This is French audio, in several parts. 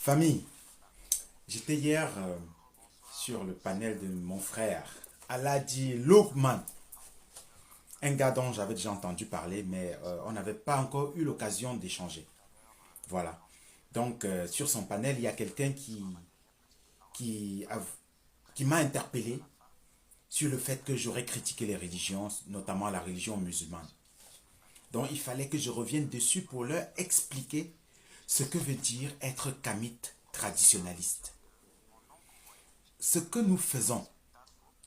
Famille, j'étais hier sur le panel de mon frère, Aladi Lookman, un gars dont j'avais déjà entendu parler, mais on n'avait pas encore eu l'occasion d'échanger. Voilà. Donc, sur son panel, il y a quelqu'un qui, a- qui m'a interpellé sur le fait que j'aurais critiqué les religions, notamment la religion musulmane. Donc, il fallait que je revienne dessus pour leur expliquer ce que veut dire être kamite traditionnaliste. Ce que nous faisons,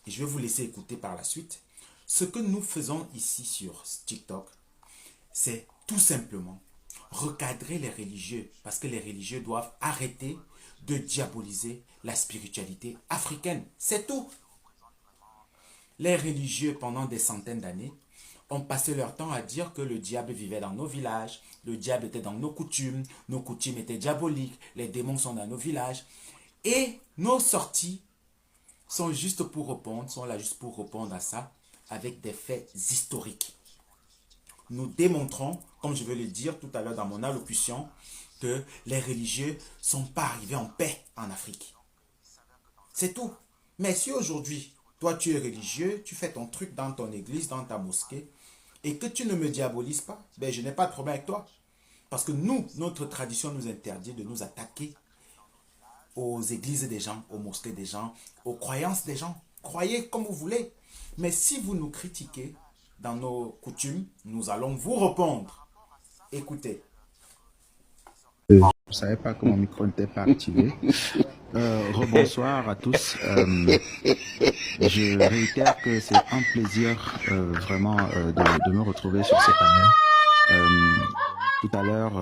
et je vais vous laisser écouter par la suite, ce que nous faisons ici sur TikTok, c'est tout simplement recadrer les religieux, parce que les religieux doivent arrêter de diaboliser la spiritualité africaine. C'est tout. Les religieux, pendant des centaines d'années, ont passé leur temps à dire que le diable vivait dans nos villages, le diable était dans nos coutumes étaient diaboliques, les démons sont dans nos villages. Et nos sorties sont juste pour répondre, sont là juste pour répondre à ça, avec des faits historiques. Nous démontrons, comme je vais le dire tout à l'heure dans mon allocution, que les religieux ne sont pas arrivés en paix en Afrique. C'est tout. Mais si aujourd'hui, toi tu es religieux, tu fais ton truc dans ton église, dans ta mosquée, et que tu ne me diabolises pas, ben je n'ai pas de problème avec toi. Parce que nous, notre tradition nous interdit de nous attaquer aux églises des gens, aux mosquées des gens, aux croyances des gens. Croyez comme vous voulez. Mais si vous nous critiquez dans nos coutumes, nous allons vous répondre. Écoutez. Je ne savais pas que mon micro n'était pas activé. Rebonsoir à tous. Je réitère que c'est un plaisir vraiment de me retrouver sur ces panels. Tout à l'heure,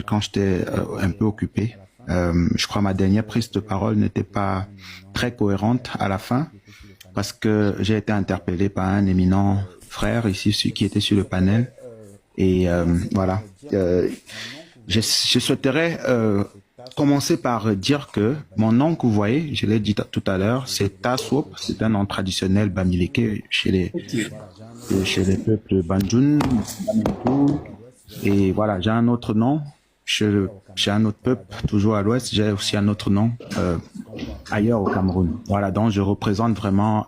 quand j'étais un peu occupé, je crois ma dernière prise de parole n'était pas très cohérente à la fin parce que j'ai été interpellé par un éminent frère ici qui était sur le panel. Et voilà. Je souhaiterais commencer par dire que mon nom que vous voyez, je l'ai dit tout à l'heure, c'est Taswop, c'est un nom traditionnel bamileke chez les peuples Banjun, Bamentou. Et voilà, j'ai un autre nom chez un autre peuple, toujours à l'ouest, j'ai aussi un autre nom ailleurs au Cameroun. Voilà, donc je représente vraiment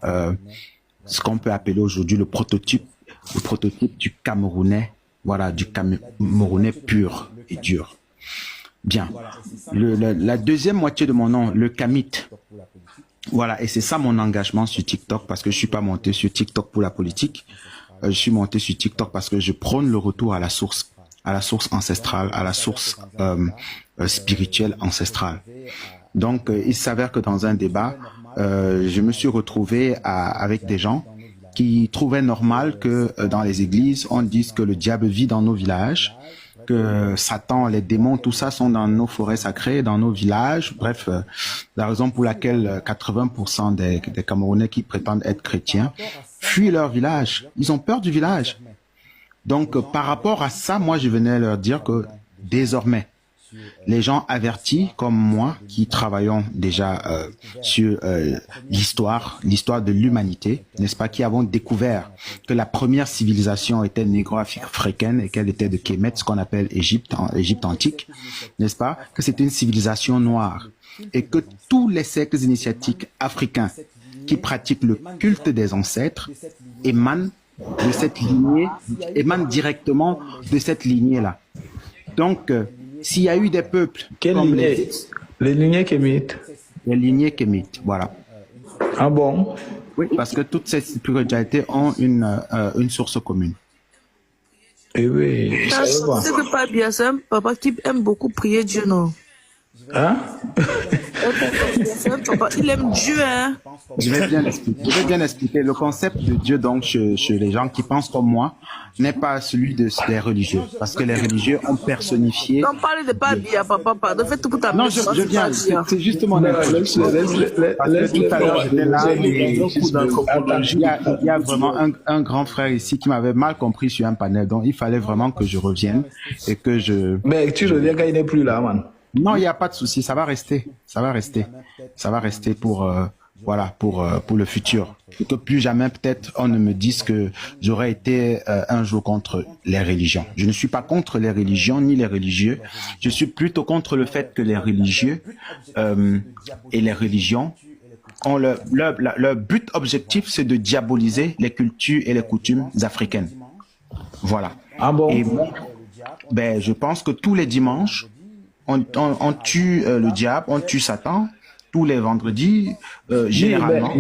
ce qu'on peut appeler aujourd'hui le prototype du Camerounais, voilà, du Camerounais pur et dur. Bien. La deuxième moitié de mon nom, le Kamite. Voilà, et c'est ça mon engagement sur TikTok, parce que je suis pas monté sur TikTok pour la politique. Je suis monté sur TikTok parce que je prône le retour à la source ancestrale, à la source spirituelle ancestrale. Donc, il s'avère que dans un débat, je me suis retrouvé avec des gens qui trouvaient normal que dans les églises, on dise que le diable vit dans nos villages, que Satan, les démons, tout ça sont dans nos forêts sacrées, dans nos villages. Bref, la raison pour laquelle 80% des Camerounais qui prétendent être chrétiens fuient leur village. Ils ont peur du village. Donc, par rapport à ça, moi, je venais leur dire que désormais, les gens avertis comme moi, qui travaillons déjà sur l'histoire de l'humanité, n'est-ce pas, qui avons découvert que la première civilisation était négro-africaine et qu'elle était de Kémet, ce qu'on appelle Égypte antique, n'est-ce pas, que c'était une civilisation noire et que tous les cercles initiatiques africains qui pratiquent le culte des ancêtres émanent de cette lignée, émanent directement de cette lignée-là. Donc, s'il y a eu des peuples comme les lignées kémites. Les lignées kémites, voilà. Ah bon? Oui, parce que toutes ces spiritualités ont une source commune. Eh oui, Ça, c'est pas bien, c'est un papa qui aime beaucoup prier Dieu, non? Hein? C'est un papa, il aime Dieu, hein? Je vais bien expliquer. Le concept de Dieu, donc, chez les gens qui pensent comme moi, n'est pas celui des religieux. Parce que les religieux ont personnifié... Non, parle de pas bien, papa, pardon, fais tout pour ta Non, je viens, c'est juste mon introduction. Tout à l'heure, j'étais là et il y a vraiment un grand frère ici qui m'avait mal compris sur un panel. Donc, il fallait vraiment que je revienne et que je... Mais tu reviens quand il n'est plus là, man. Non, il n'y a pas de souci, ça va rester. Ça va rester pour Voilà, pour le futur. Et que plus jamais, peut-être, on ne me dise que j'aurais été un jour contre les religions. Je ne suis pas contre les religions ni les religieux. Je suis plutôt contre le fait que les religieux et les religions ont leur but objectif, c'est de diaboliser les cultures et les coutumes africaines. Voilà. Ah bon? Et moi, ben, je pense que tous les dimanches, on tue le diable, on tue Satan. Tous les vendredis, Oui, généralement.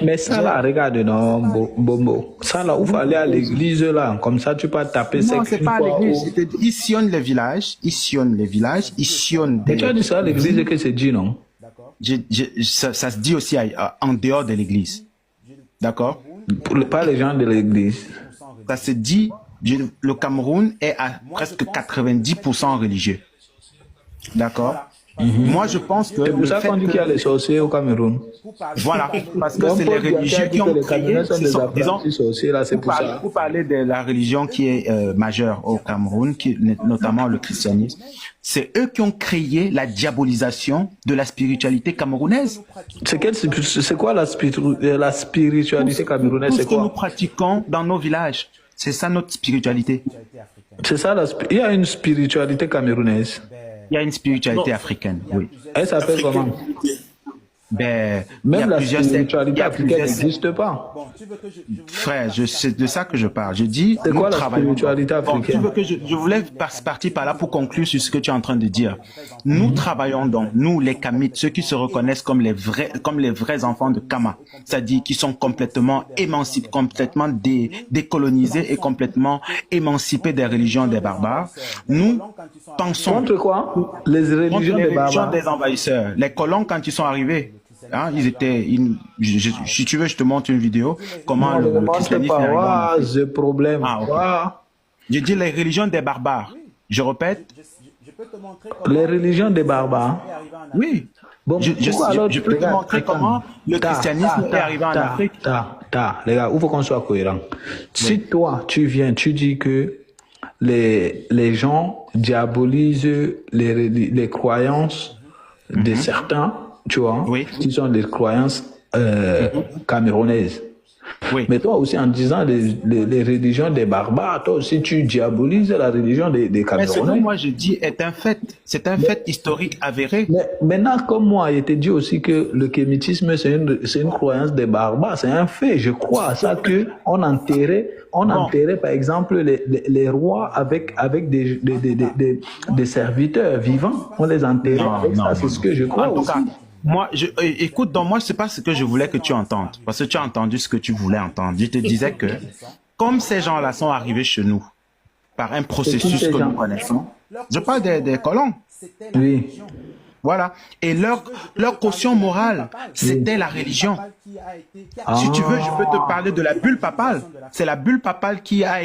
mais ça là, regarde, non, Bombo. Ça là, où faut aller à l'église là, comme ça tu peux taper Non, sexe c'est une pas à fois. l'église. Ils sillonnent les villages, ils sillonnent Mais tu as dit ça à l'église que c'est dit, non? ça se dit aussi en dehors de l'église. D'accord? Pas les gens de l'église. Ça se dit, le Cameroun est à presque 90% religieux. D'accord? Moi, je pense que C'est pour le ça fait qu'on dit qu'il y a que, les sorciers au Cameroun. voilà, parce que Donc, c'est les Paul religieux dit qui que ont les créé, Camerounais sont des disons, apprentis sorciers là, c'est pour ça. pour parler de la religion qui est majeure au Cameroun, notamment le christianisme, c'est eux qui ont créé la diabolisation de la spiritualité camerounaise. C'est quoi la spiritualité camerounaise? Tout C'est ce que nous quoi? pratiquons dans nos villages, c'est ça notre spiritualité. C'est ça, il y a une spiritualité camerounaise. Il y a une spiritualité africaine, oui. Elle s'appelle comment? Ben, il y a Même la plusieurs sectes, il spiritualité y a africaine plusieurs sectes. n'existe pas. Frère, c'est de ça que je parle. Je dis, C'est nous quoi la travaillons. spiritualité Bon, tu africaine? veux que je voulais partir par là pour conclure sur ce que tu es en train de dire. Nous travaillons donc, nous les Kamites, ceux qui se reconnaissent comme les vrais enfants de Kama, c'est-à-dire qui sont complètement émancipés, complètement décolonisés et complètement émancipés des religions des barbares. Nous pensons Contre quoi? Les contre religions les des religions barbares. des envahisseurs. Les colons, quand ils sont arrivés, hein, si tu veux, je te montre une vidéo, comment Non, ne le montre christianisme est pas. arrivé en Ah, Afrique. ce problème. Ah, ok. Ah. Je dis les religions des barbares. Je répète, Les religions des barbares. oui. Bon, Je pourquoi alors peux te regarde, montrer attends. comment le christianisme est arrivé en Afrique. Les gars, il faut qu'on soit cohérent. Si toi, tu viens, tu dis que les gens diabolisent les croyances de certains, tu vois, Oui. qui sont des croyances camerounaises. Oui. Mais toi aussi, en disant les religions des barbares, toi aussi, tu diabolises la religion des Mais ce que Camerounais. moi je dis est un fait. C'est un fait historique avéré. Mais maintenant, comme moi, il te dit aussi que le kémitisme, c'est une croyance des barbares. C'est un fait. Je crois à ça que on enterrait, par exemple, les rois avec des serviteurs vivants. On les enterrait avec ça. C'est ce que je crois En tout aussi. cas, moi, écoute, donc moi, c'est pas ce que je voulais que tu entendes. Parce que tu as entendu ce que tu voulais entendre. Je te disais que, comme ces gens-là sont arrivés chez nous, par un processus ces que gens? nous connaissons, je parle des colons. Oui. Voilà. Et leur caution morale, c'était la religion. Si tu veux, je peux te parler de la bulle papale. C'est la bulle papale qui a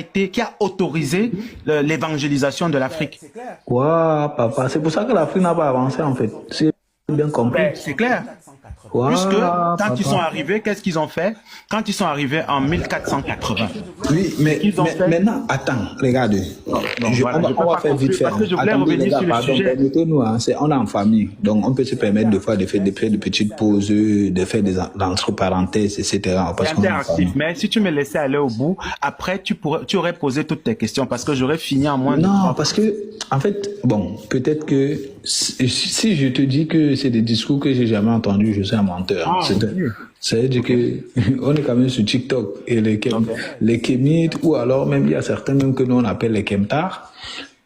autorisé l'évangélisation de l'Afrique. Waouh, papa. C'est pour ça que l'Afrique n'a pas avancé, en fait. C'est bien compris. Ben, c'est clair. Waouh, Puisque quand papa. ils sont arrivés, qu'est-ce qu'ils ont fait? Quand ils sont arrivés en 1480. Oui, mais Ils ont fait- maintenant, attends, regarde. voilà, je peux On va pas faire vite conclure fait. parce que je voulais Attendez, revenir les gars, sur le pardon, sujet. permettez-nous, hein, on est en famille, donc on peut se permettre de faire des petites pauses, de faire des entre parenthèses, etc. Parce C'est qu'on est en interactif. famille. Mais si tu me laissais aller au bout, après, tu aurais posé toutes tes questions parce que j'aurais fini en moins de Non, 3. parce que, en fait, bon, peut-être que si je te dis que c'est des discours que j'ai jamais entendus, je suis un menteur. Ah, C'est-à-dire que on est quand même sur TikTok et les Kémites, ou alors même il y a certains même que nous on appelle les Kemtars.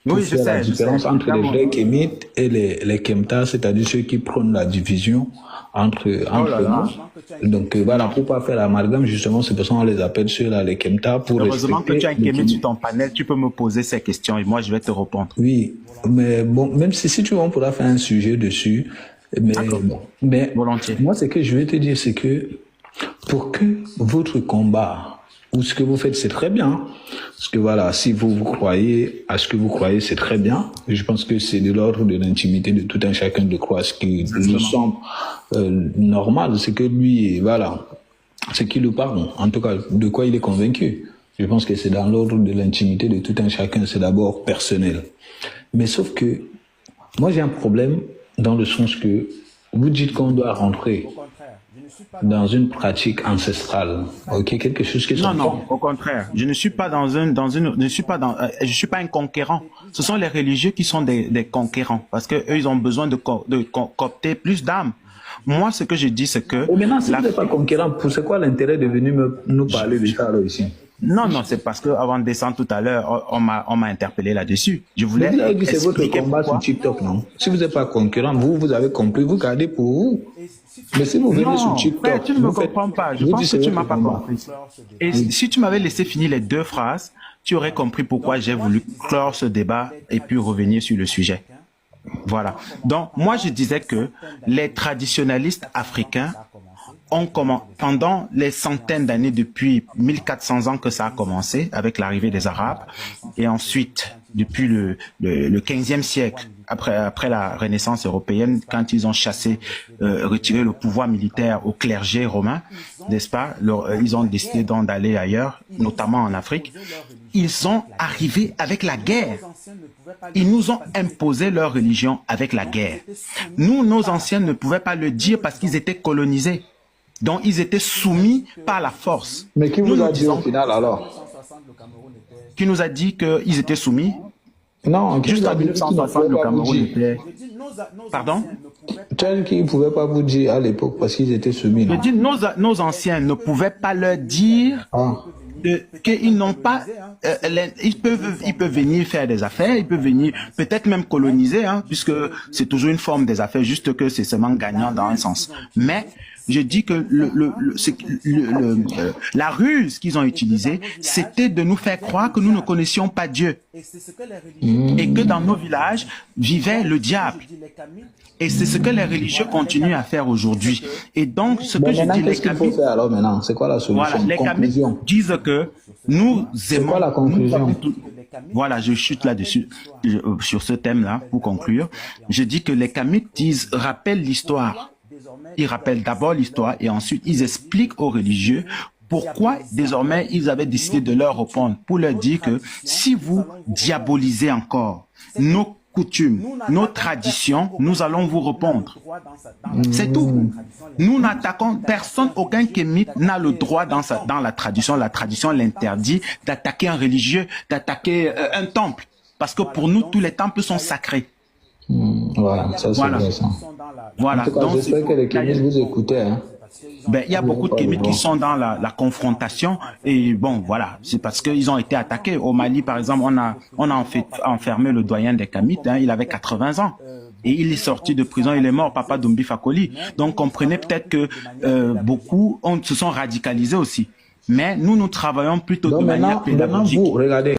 Oui, Pour je faire la sais, différence entre les évidemment. vrais Kémites et les Kemtars, c'est-à-dire ceux qui prônent la division entre nous. Donc voilà, pour pas faire l'amalgame, justement, c'est pour ça qu'on les appelle ceux-là les Kemtars, pour Heureusement que respecter tu as un les Kémite Kémites. sur ton panel, tu peux me poser ces questions et moi je vais te répondre. Oui, mais bon, même si tu veux, on pourra faire un sujet dessus. Mais, bon, mais Volontiers. moi, ce que je vais te dire, c'est que pour que votre combat ou ce que vous faites, c'est très bien. Parce que voilà, si vous croyez à ce que vous croyez, c'est très bien. Je pense que c'est de l'ordre de l'intimité de tout un chacun de croire ce qui nous semble normal. C'est que lui, voilà, ce qui lui parle, en tout cas, de quoi il est convaincu. Je pense que c'est dans l'ordre de l'intimité de tout un chacun. C'est d'abord personnel. Mais sauf que, moi j'ai un problème dans le sens que vous dites qu'on doit rentrer dans une pratique ancestrale, ok, quelque chose qui Non, non, s'entend. au contraire. Je ne suis pas je suis pas un conquérant. Ce sont les religieux qui sont des conquérants parce que eux, ils ont besoin de coopter plus d'âmes. Moi, ce que je dis, c'est que Et maintenant, si vous n'êtes pas conquérant, c'est quoi l'intérêt de venir nous parler de ça là ici? non, non, c'est parce que avant de descendre tout à l'heure, on m'a interpellé là-dessus. Je Mais voulais vous avez dit que c'est votre expliquer combat pourquoi. sur TikTok, non? Si vous n'êtes pas concurrent, vous avez compris, vous gardez pour vous. Mais si vous venez sur Non, TikTok, frère, tu ne me vous faites, comprends pas. Je vous pense dites que c'est tu votre m'as pas combat. compris. Et si tu m'avais laissé finir les deux phrases, tu aurais compris pourquoi j'ai voulu clore ce débat et puis revenir sur le sujet. Voilà. Donc, moi, je disais que les traditionalistes africains pendant les centaines d'années, depuis 1400 ans que ça a commencé avec l'arrivée des Arabes, et ensuite, depuis le 15e siècle, après la Renaissance européenne, quand ils ont retiré le pouvoir militaire au clergé romain, n'est-ce pas, ils ont décidé d'aller ailleurs, notamment en Afrique. Ils sont arrivés avec la guerre. Ils nous ont imposé leur religion avec la guerre. Nous, nos anciens ne pouvaient pas le dire parce qu'ils étaient colonisés. Donc, ils étaient soumis par la force. Mais qui Nous, vous a nous dit au disons, final alors? qui nous a dit qu'ils étaient soumis. Non, qui Juste vous a en dit qu'il ne 1960, pouvait le pas vous Cameroun dire? était... Pardon? Tel qu'ils ne pouvaient pas vous dire à l'époque parce qu'ils étaient soumis. Je Non? dis, nos anciens ne pouvaient pas leur dire Ah. qu'ils n'ont pas... ils peuvent venir faire des affaires, ils peuvent venir peut-être même coloniser, hein, puisque c'est toujours une forme des affaires, juste que c'est seulement gagnant dans un sens. Mais je dis que la ruse qu'ils ont utilisée, c'était de nous faire croire que nous ne connaissions pas Dieu et que dans nos villages vivait le diable. Et c'est ce que les religieux continuent à faire aujourd'hui. Et donc, ce que Bon, je maintenant, dis, les qu'est-ce qu'il faut Kamites, faire alors maintenant? C'est quoi la solution? voilà, les Kamites Conclusion. disent que nous aimons... quoi la conclusion? Voilà, je chute là-dessus, sur ce thème-là, pour conclure. Je dis que les Kamites rappellent l'histoire. Ils rappellent d'abord l'histoire et ensuite ils expliquent aux religieux pourquoi désormais ils avaient décidé de leur répondre, pour leur dire que si vous diabolisez encore nos coutumes, nos traditions, nous allons vous répondre. C'est tout. Nous n'attaquons personne, aucun kémite n'a le droit dans la tradition. La tradition l'interdit d'attaquer un religieux, d'attaquer un temple. Parce que pour nous, tous les temples sont sacrés. Voilà, ça c'est Voilà. vrai ça. Voilà. En tout cas, Donc, j'espère que les Kémis vous écoutaient. Hein. ben, il y a beaucoup de Kémites qui sont dans la confrontation et bon, voilà, c'est parce qu'ils ont été attaqués. Au Mali, par exemple, on a enfermé le doyen des Kémites, hein, il avait 80 ans. Et il est sorti de prison, il est mort, Papa Doumbia Fakoli. Donc, comprenez peut-être que beaucoup se sont radicalisés aussi. Mais nous travaillons plutôt Donc de manière maintenant, pédagogique. vous, regardez.